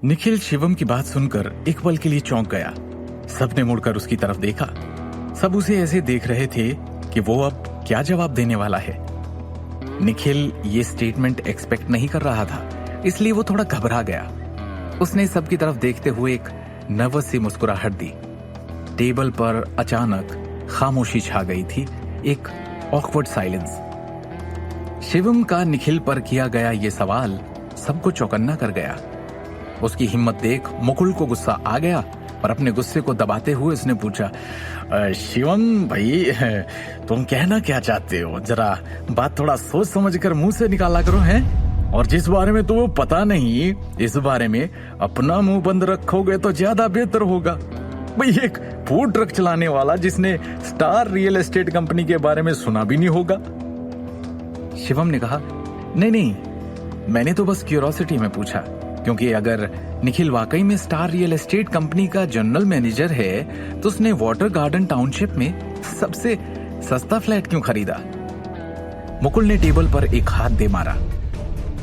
निखिल शिवम की बात सुनकर एक पल के लिए चौंक गया। सबने मुड़कर उसकी तरफ देखा। सब उसे ऐसे देख रहे थे कि वो अब क्या जवाब देने वाला है। निखिल ये स्टेटमेंट एक्सपेक्ट नहीं कर रहा था, इसलिए वो थोड़ा घबरा गया। उसने सबकी तरफ देखते हुए एक नर्वस सी मुस्कुराहट दी। टेबल पर अचानक खामोशी छा गई थी, एक ऑकवर्ड साइलेंस। शिवम का निखिल पर किया गया ये सवाल सबको चौकन्ना कर गया। उसकी हिम्मत देख मुकुल को गुस्सा आ गया, पर अपने गुस्से को दबाते हुए उसने पूछा, शिवम भाई, तुम कहना क्या चाहते हो? जरा बात थोड़ा सोच समझ कर मुंह से निकाला करो। हैं और जिस बारे में तुम्हें पता नहीं, इस बारे में अपना मुंह बंद रखोगे तो ज्यादा बेहतर होगा। भाई, एक फूड ट्रक चलाने वाला जिसने स्टार रियल एस्टेट कंपनी के बारे में सुना भी नहीं होगा। शिवम ने कहा, नहीं, मैंने तो बस क्यूरोसिटी में पूछा, क्योंकि अगर निखिल वाकई में स्टार रियल एस्टेट कंपनी का जनरल मैनेजर है तो उसने वाटर गार्डन टाउनशिप में सबसे सस्ता फ्लैट क्यों खरीदा? मुकुल ने टेबल पर एक हाथ दे मारा।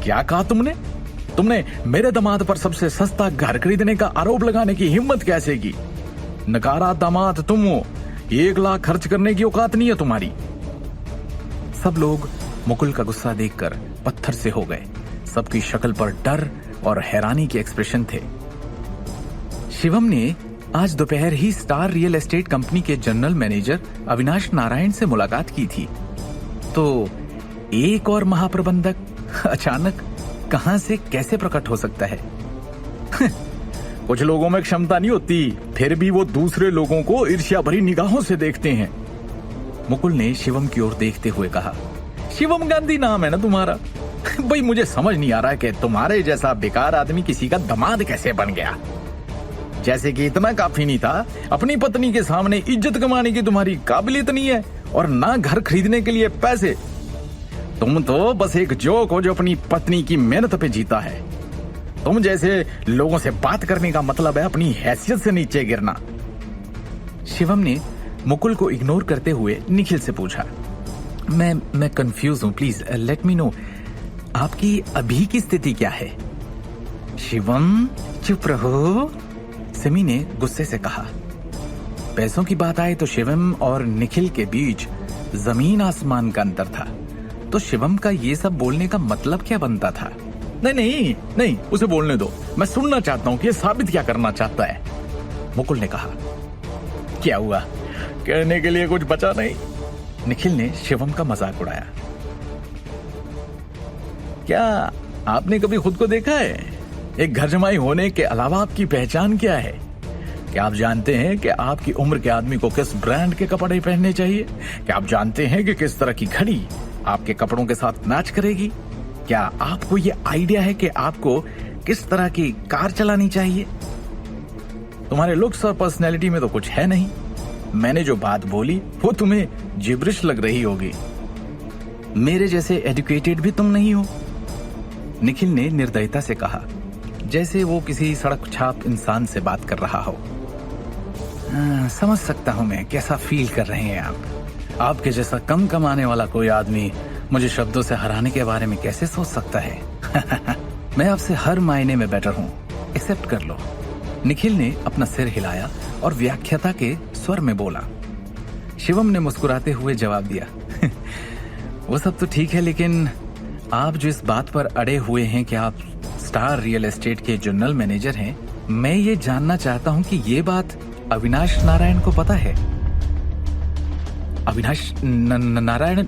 क्या कहा तुमने मेरे दामाद पर सबसे सस्ता घर खरीदने का आरोप लगाने की हिम्मत कैसे की? नकारा दामाद तुम हो, 1 लाख खर्च करने की औकात नहीं है तुम्हारी। सब लोग मुकुल का गुस्सा देखकर पत्थर से हो गए। सबकी शक्ल पर डर और हैरानी के एक्सप्रेशन थे। शिवम ने आज दोपहर ही स्टार रियल एस्टेट कंपनी के जनरल मैनेजर अविनाश नारायण से मुलाकात की थी, तो एक और महाप्रबंधक अचानक कहां से कैसे प्रकट हो सकता है? कुछ लोगों में क्षमता नहीं होती, फिर भी वो दूसरे लोगों को ईर्ष्या भरी निगाहों से देखते हैं। मुकुल ने शिवम की ओर देखते हुए कहा, शिवम गांधी नाम है ना तुम्हारा? भाई, मुझे समझ नहीं आ रहा कि तुम्हारे जैसा बेकार आदमी किसी का दामाद कैसे बन गया। जैसे कि इतना काफी नहीं था, अपनी पत्नी के सामने इज्जत कमाने की तुम्हारी काबिलियत नहीं है, और ना घर खरीदने के लिए पैसे। तुम तो बस एक जोक हो जो अपनी पत्नी की मेहनत पे जीता है। तुम जैसे लोगों से बात करने का मतलब है अपनी हैसियत से नीचे गिरना। शिवम ने मुकुल को इग्नोर करते हुए निखिल से पूछा, मैं कंफ्यूज हूं, प्लीज लेट मी नो, आपकी अभी की स्थिति क्या है? शिवम चुप रहो, सिमी ने गुस्से से कहा। पैसों की बात आए तो शिवम और निखिल के बीच जमीन आसमान का अंतर था, तो शिवम का ये सब बोलने का मतलब क्या बनता था? नहीं, उसे बोलने दो, मैं सुनना चाहता हूं कि ये साबित क्या करना चाहता है। मुकुल ने कहा। क्या हुआ? कहने के लिए कुछ बचा नहीं? निखिल ने शिवम का मजाक उड़ाया। क्या आपने कभी खुद को देखा है? एक घर जमाई होने के अलावा आपकी पहचान क्या है? क्या आप जानते हैं कि आपकी उम्र के आदमी को किस ब्रांड के कपड़े पहनने चाहिए? क्या आप जानते हैं कि किस तरह की घड़ी आपके कपड़ों के साथ मैच करेगी? क्या आपको ये आइडिया है कि आपको किस तरह की कार चलानी चाहिए? तुम्हारे लुक्स और पर्सनैलिटी में तो कुछ है नहीं। मैंने जो बात बोली वो तुम्हें जिब्रिश लग रही होगी। मेरे जैसे एजुकेटेड भी तुम नहीं हो, निखिल ने निर्दयता से कहा, जैसे वो किसी सड़क छाप इंसान से बात कर रहा हो। समझ सकता हूं मैं कैसा फील कर रहे हैं आप। आपके जैसा कम कमाने वाला कोई आदमी मुझे शब्दों से हराने के बारे में कैसे सोच सकता है? मैं आपसे हर मायने में बेटर हूं, एक्सेप्ट कर लो। निखिल ने अपना सिर हिलाया और व्याख्याता के स्वर में बोला। शिवम ने मुस्कुराते हुए जवाब दिया, वो सब तो ठीक है, लेकिन आप जो इस बात पर अड़े हुए हैं कि आप स्टार रियल एस्टेट के जनरल मैनेजर हैं, मैं ये जानना चाहता हूं कि ये बात अविनाश नारायण को पता है? अविनाश नारायण?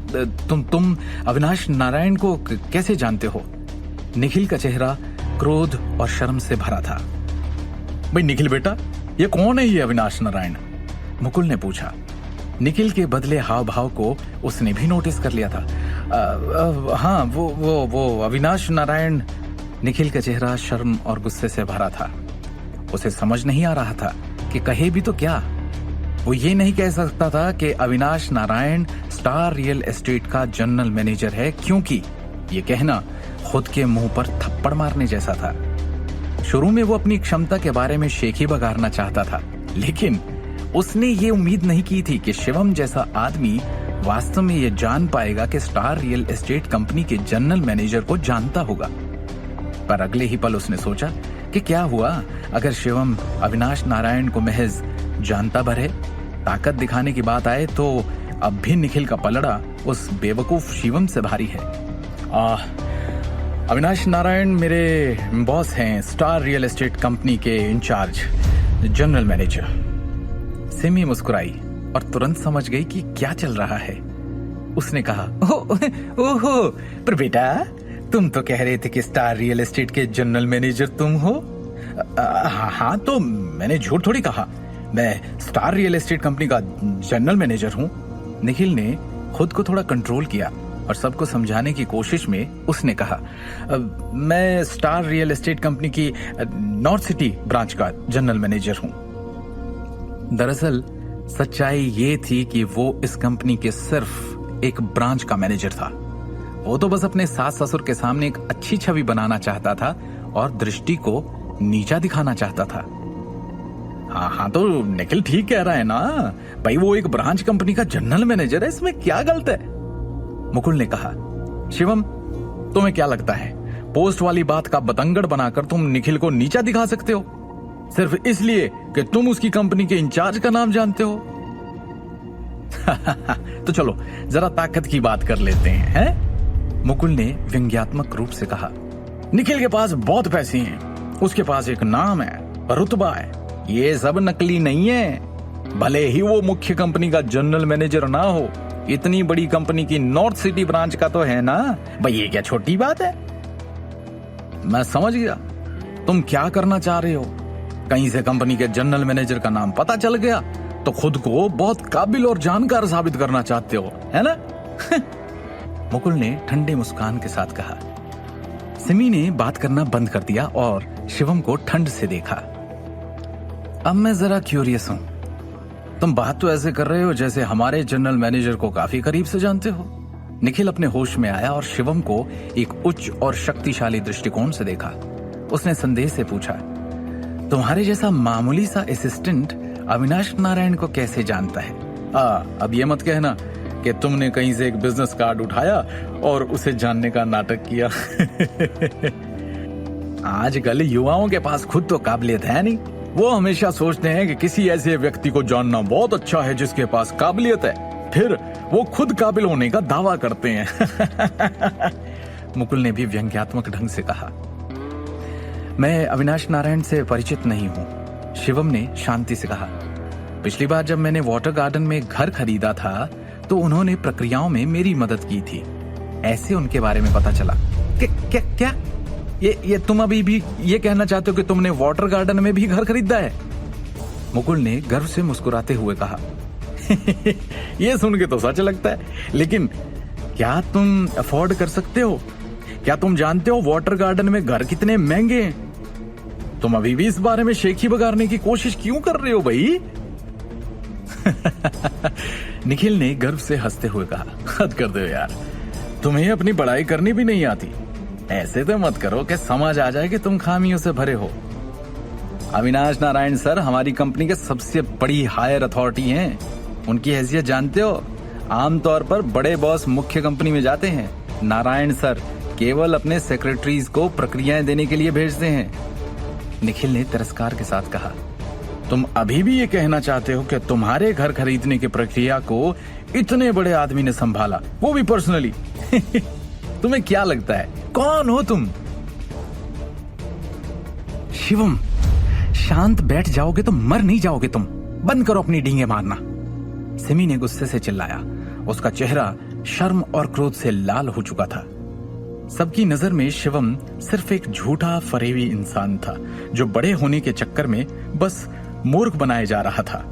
तुम अविनाश नारायण को कैसे जानते हो? निखिल का चेहरा क्रोध और शर्म से भरा था। भाई निखिल बेटा, ये कौन है ये अविनाश नारायण? मुकुल ने पूछा। निखिल के बदले हाव भाव को उसने भी नोटिस कर लिया था। हाँ, वो अविनाश नारायण। निखिल का चेहरा शर्म और गुस्से से भरा था। उसे समझ नहीं आ रहा था कि कहे भी तो क्या। वो ये नहीं कह सकता था कि Avinash Narayan star real estate का जनरल मैनेजर है, क्योंकि ये कहना खुद के मुंह पर थप्पड़ मारने जैसा था। शुरू में वो अपनी क्षमता के बारे में शेखी बघारना चाहता था, लेकिन उसने ये उम्मीद नहीं की थी कि शिवम जैसा आदमी वास्तव में ये जान पाएगा कि स्टार रियल एस्टेट कंपनी के जनरल मैनेजर को जानता होगा। पर अगले ही पल उसने सोचा कि क्या हुआ अगर शिवम अविनाश नारायण को महज जानता भर है। ताकत दिखाने की बात आए तो अब भी निखिल का पलड़ा उस बेवकूफ शिवम से भारी है। अविनाश नारायण मेरे बॉस हैं, स्टार रियल एस्टेट कंपनी के इंचार्ज जनरल मैनेजर। सिमी मुस्कुराई और तुरंत समझ गई कि क्या चल रहा है। उसने कहा, ओहो, पर बेटा तुम तो कह रहे थे कि स्टार रियल एस्टेट के जनरल मैनेजर तुम हो। हाँ, तो मैंने झूठ थोड़ी कहा, मैं स्टार रियल एस्टेट कंपनी का जनरल मैनेजर हूँ। निखिल ने खुद को थोड़ा कंट्रोल किया और सबको समझाने की कोशिश में उसने कहा, मैं स्टार रियल एस्टेट कंपनी की नॉर्थ सिटी ब्रांच का जनरल मैनेजर हूँ। दरअसल सच्चाई ये थी कि वो इस कंपनी के सिर्फ एक ब्रांच का मैनेजर था। वो तो बस अपने सास ससुर के सामने एक अच्छी छवि बनाना चाहता था और दृष्टि को नीचा दिखाना चाहता था। हाँ, तो निखिल ठीक कह रहा है ना भाई, वो एक ब्रांच कंपनी का जनरल मैनेजर है, इसमें क्या गलत है। मुकुल ने कहा, शिवम तुम्हें क्या लगता है पोस्ट वाली बात का बतंगड़ बनाकर तुम निखिल को नीचा दिखा सकते हो सिर्फ इसलिए कि तुम उसकी कंपनी के इंचार्ज का नाम जानते हो? तो चलो जरा ताकत की बात कर लेते हैं? मुकुल ने व्यंग्यात्मक रूप से कहा, निखिल के पास बहुत पैसे हैं, उसके पास एक नाम है, रुतबा है, ये सब नकली नहीं है। भले ही वो मुख्य कंपनी का जनरल मैनेजर ना हो, इतनी बड़ी कंपनी की नॉर्थ सिटी ब्रांच का तो है ना भाई, ये क्या छोटी बात है? मैं समझ गया तुम क्या करना चाह रहे हो। कहीं से कंपनी के जनरल मैनेजर का नाम पता चल गया तो खुद को बहुत काबिल और जानकार साबित करना चाहते हो, है ना? मुकुल ने ठंडे मुस्कान के साथ कहा। सिमी ने बात करना बंद कर दिया और शिवम को ठंड से देखा। अब मैं जरा क्यूरियस हूं, तुम बात तो ऐसे कर रहे हो जैसे हमारे जनरल मैनेजर को काफी करीब से जानते हो। निखिल अपने होश में आया और शिवम को एक उच्च और शक्तिशाली दृष्टिकोण से देखा। उसने संदेह से पूछा, तुम्हारे जैसा मामूली सा असिस्टेंट अविनाश नारायण को कैसे जानता है? अब ये मत कहना कि तुमने कहीं से एक बिजनेस कार्ड उठाया और उसे जानने का नाटक किया। आजकल युवाओं के पास खुद तो काबिलियत है नहीं, वो हमेशा सोचते हैं कि किसी ऐसे व्यक्ति को जानना बहुत अच्छा है जिसके पास काबिलियत है, फिर वो खुद काबिल होने का दावा करते हैं। मुकुल ने भी व्यंग्यात्मक ढंग से कहा, मैं अविनाश नारायण से परिचित नहीं हूं। शिवम ने शांति से कहा, पिछली बार जब मैंने वाटर गार्डन में घर खरीदा था तो उन्होंने प्रक्रियाओं में मेरी मदद की थी, ऐसे उनके बारे में पता चला। क्या ये तुम अभी भी ये कहना चाहते हो कि तुमने वाटर गार्डन में भी घर खरीदा है? मुकुल ने गर्व से मुस्कुराते हुए कहा। ये सुन के तो सच लगता है, लेकिन क्या तुम अफोर्ड कर सकते हो? क्या तुम जानते हो वाटर गार्डन में घर कितने महंगे हैं? तुम अभी भी इस बारे में शेखी बगाड़ने की कोशिश क्यों कर रहे हो भाई? निखिल ने गर्व से हंसते हुए कहा, हद कर दो यार, तुम्हें अपनी पढ़ाई करनी भी नहीं आती। ऐसे तो मत करो कि समझ आ जाए कि तुम खामियों से भरे हो। अविनाश नारायण सर हमारी कंपनी के सबसे बड़ी हायर अथॉरिटी हैं। उनकी हैसियत जानते हो? आमतौर पर बड़े बॉस मुख्य कंपनी में जाते हैं, नारायण सर केवल अपने सेक्रेटरीज को प्रक्रियाएं देने के लिए भेजते हैं। निखिल ने तिरस्कार के साथ कहा, तुम अभी भी ये कहना चाहते हो कि तुम्हारे घर खरीदने की प्रक्रिया को इतने बड़े आदमी ने संभाला, वो भी पर्सनली? तुम्हें क्या लगता है कौन हो तुम? शिवम, शांत बैठ जाओगे तो मर नहीं जाओगे तुम। बंद करो अपनी डींगे मारना। सिमी ने गुस्से से चिल्लाया। उसका चेहरा शर्म और क्रोध से लाल हो चुका था। सबकी नजर में शिवम सिर्फ एक झूठा फरेबी इंसान था जो बड़े होने के चक्कर में बस मूर्ख बनाया जा रहा था।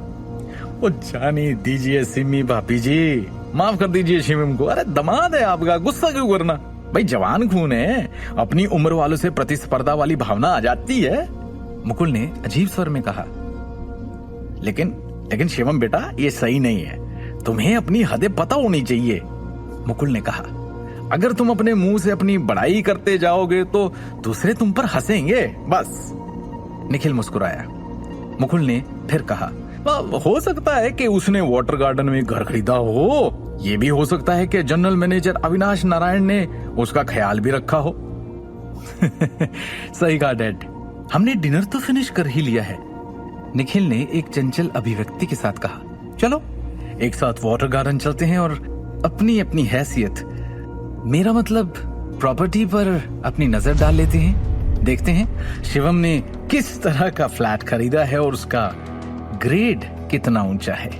वो जाने दीजिए सिमी भाभी जी, माफ कर दीजिए शिवम को। अरे दमाद है आपका, गुस्सा क्यों करना भाई, जवान खून है, अपनी उम्र वालों से प्रतिस्पर्धा वाली भावना आ जाती है। मुकुल ने अजीब स्वर में कहा, लेकिन शिवम बेटा ये सही नहीं है, तुम्हें अपनी हदें पता होनी चाहिए। मुकुल ने कहा, अगर तुम अपने मुंह से अपनी बड़ाई करते जाओगे तो दूसरे तुम पर हंसेंगे बस। निखिल मुस्कुराया। मुकुल ने फिर कहा, हो सकता है कि उसने वाटर गार्डन में घर खरीदा हो, ये भी हो सकता है कि जनरल मैनेजर अविनाश नारायण ने उसका ख्याल भी रखा हो। सही कहा डैड, हमने डिनर तो फिनिश कर ही लिया है, निखिल ने एक चंचल अभिव्यक्ति के साथ कहा। चलो एक साथ वाटर गार्डन चलते हैं और अपनी अपनी हैसियत, मेरा मतलब प्रॉपर्टी पर अपनी नजर डाल लेते हैं। देखते हैं शिवम ने किस तरह का फ्लैट खरीदा है और उसका ग्रेड कितना ऊंचा है।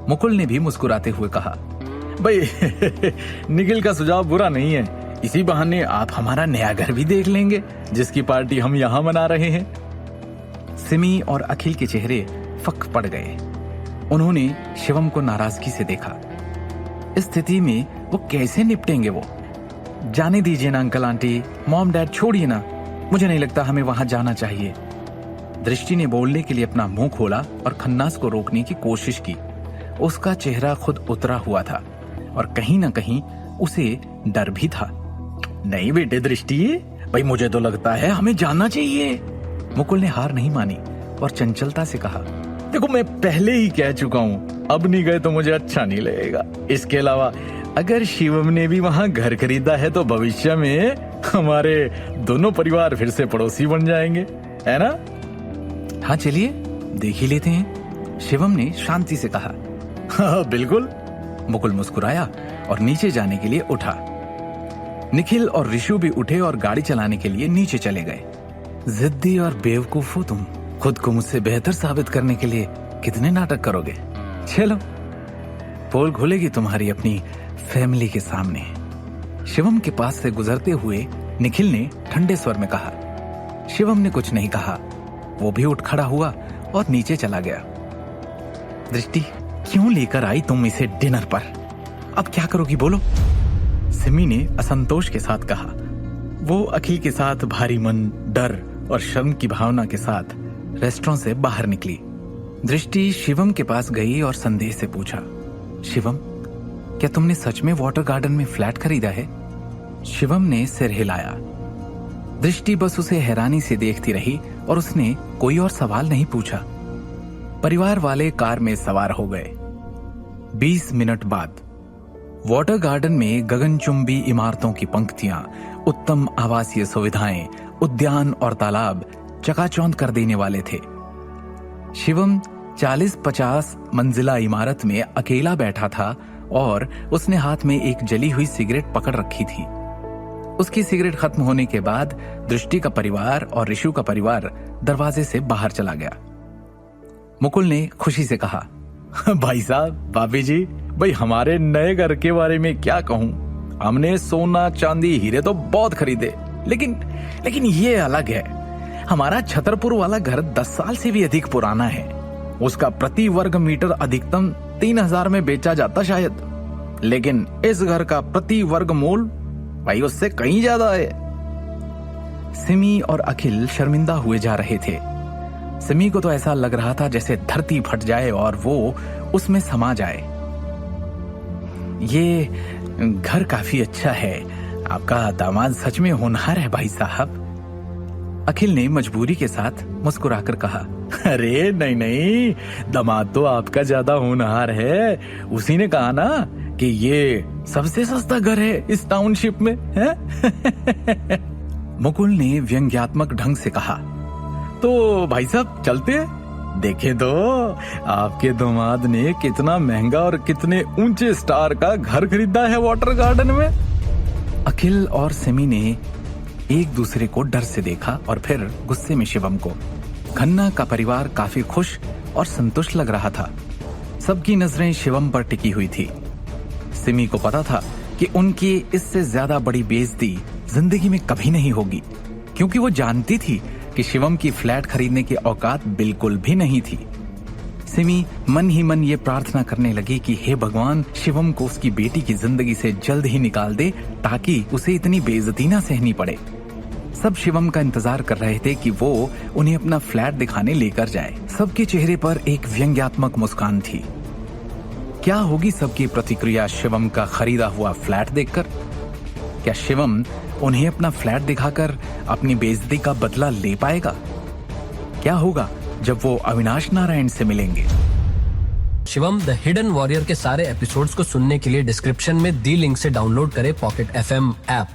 मुकुल ने भी मुस्कुराते हुए कहा, भाई निखिल का सुझाव बुरा नहीं है, इसी बहाने आप हमारा नया घर भी देख लेंगे जिसकी पार्टी हम यहां मना रहे हैं। सिमी और अखिल के चेहरे फक पड़ गए। उन्होंने शिवम को नाराजगी से देखा। इस स्थिति में वो कैसे निपटेंगे? वो जाने दीजिए ना अंकल आंटी, मॉम डैड छोड़िए ना, मुझे नहीं लगता हमें वहां जाना चाहिए। दृष्टि ने बोलने के लिए अपना मुंह खोला और खन्नास को रोकने की कोशिश की। उसका चेहरा खुद उतरा हुआ था और कहीं ना कहीं उसे डर भी था। नहीं बेटे दृष्टि, भाई मुझे तो लगता है हमें जाना चाहिए। मुकुल ने हार नहीं मानी और चंचलता से कहा, देखो मैं पहले ही कह चुका हूँ, अब नहीं गए तो मुझे अच्छा नहीं लगेगा। इसके अलावा अगर शिवम ने भी वहां घर खरीदा है तो भविष्य में हमारे दोनों परिवार फिर से पड़ोसी बन जाएंगे, है ना? हाँ चलिए देख ही लेते हैं, शिवम ने शांति से कहा। हाँ बिल्कुल। मुकुल मुस्कुराया और नीचे जाने के लिए उठा। निखिल और ऋषु भी उठे और गाड़ी चलाने के लिए नीचे चले गए। जिद्दी और बेवकूफ हो तुम, खुद को मुझसे बेहतर साबित करने के लिए कितने नाटक करोगे। चलो पोल खुलेगी तुम्हारी अपनी फैमिली के सामने। शिवम के पास से गुजरते हुए निखिल ने ठंडे स्वर में कहा। शिवम ने कुछ नहीं कहा, वो भी उठ खड़ा हुआ और नीचे चला गया। दृष्टि, क्यों लेकर आई तुम इसे डिनर पर? अब क्या करोगी बोलो? सिमी ने असंतोष के साथ कहा। वो अखिल के साथ भारी मन, डर और शर्म की भावना के साथ रेस्टोरेंट से बाहर निकली। दृष्टि शिवम के पास गई और संदेह से पूछा, शिवम क्या तुमने सच में वाटर गार्डन में फ्लैट खरीदा है? शिवम ने सिर हिलाया। दृष्टि बस उसे हैरानी से देखती रही और उसने कोई और सवाल नहीं पूछा। परिवार वाले कार में सवार हो गए। 20 मिनट बाद वाटर गार्डन में गगनचुंबी इमारतों की पंक्तियां, उत्तम आवासीय सुविधाएं, उद्यान और तालाब चकाचौंध कर देने वाले थे। शिवम 40-50 मंजिला इमारत में अकेला बैठा था और उसने हाथ में एक जली हुई सिगरेट पकड़ रखी थी। उसकी सिगरेट खत्म होने के बाद दृष्टि का परिवार और ऋषु का परिवार दरवाजे से बाहर चला गया। मुकुल ने खुशी से कहा, भाई साहब, भाभी जी, भाई हमारे नए घर के बारे में क्या कहूं। हमने सोना चांदी हीरे तो बहुत खरीदे, लेकिन ये अलग है। हमारा छतरपुर वाला घर 10 साल से भी अधिक पुराना है। उसका प्रति वर्ग मीटर अधिकतम 3000 में बेचा जाता शायद, लेकिन इस घर का प्रति वर्ग मूल भाई उससे कहीं ज्यादा है। सिमी और अखिल शर्मिंदा हुए जा रहे थे। सिमी को तो ऐसा लग रहा था जैसे धरती फट जाए और वो उसमें समा जाए। ये घर काफी अच्छा है, आपका दामाद सच में होनहार है भाई साहब। अखिल ने मजबूरी के साथ मुस्कुराकर कहा, अरे नहीं, दामाद तो आपका ज्यादा होनहार है। उसी ने कहा ना कि ये सबसे सस्ता घर है इस टाउनशिप में, है? मुकुल ने व्यंग्यात्मक ढंग से कहा, तो भाई साहब चलते हैं, देखें तो आपके दामाद ने कितना महंगा और कितने ऊंचे स्टार का घर खरीदा है वाटर गार्डन में। अखिल और सिमी ने एक दूसरे को डर से देखा और फिर गुस्से में शिवम को। खन्ना का परिवार काफी खुश और संतुष्ट लग रहा था। सबकी नजरें शिवम पर टिकी हुई थी। सिमी को पता था कि उनकी इससे ज्यादा बड़ी बेइज्जती जिंदगी में कभी नहीं होगी, क्योंकि वो जानती थी कि शिवम की फ्लैट खरीदने की औकात बिल्कुल भी नहीं थी। सिमी मन ही मन ये प्रार्थना करने लगी कि हे भगवान, शिवम को उसकी बेटी की जिंदगी से जल्द ही निकाल दे ताकि उसे इतनी बेइज्जती ना सहनी पड़े। सब शिवम का इंतजार कर रहे थे कि वो उन्हें अपना फ्लैट दिखाने लेकर जाए। सबके चेहरे पर एक व्यंग्यात्मक मुस्कान थी। क्या होगी सबकी प्रतिक्रिया शिवम का खरीदा हुआ फ्लैट देखकर? क्या शिवम उन्हें अपना फ्लैट दिखाकर अपनी बेइज्जती का बदला ले पाएगा? क्या होगा जब वो अविनाश नारायण से मिलेंगे? शिवम द हिडन वॉरियर के सारे एपिसोड्स को सुनने के लिए डिस्क्रिप्शन में दी लिंक से डाउनलोड करें पॉकेट FM ऐप।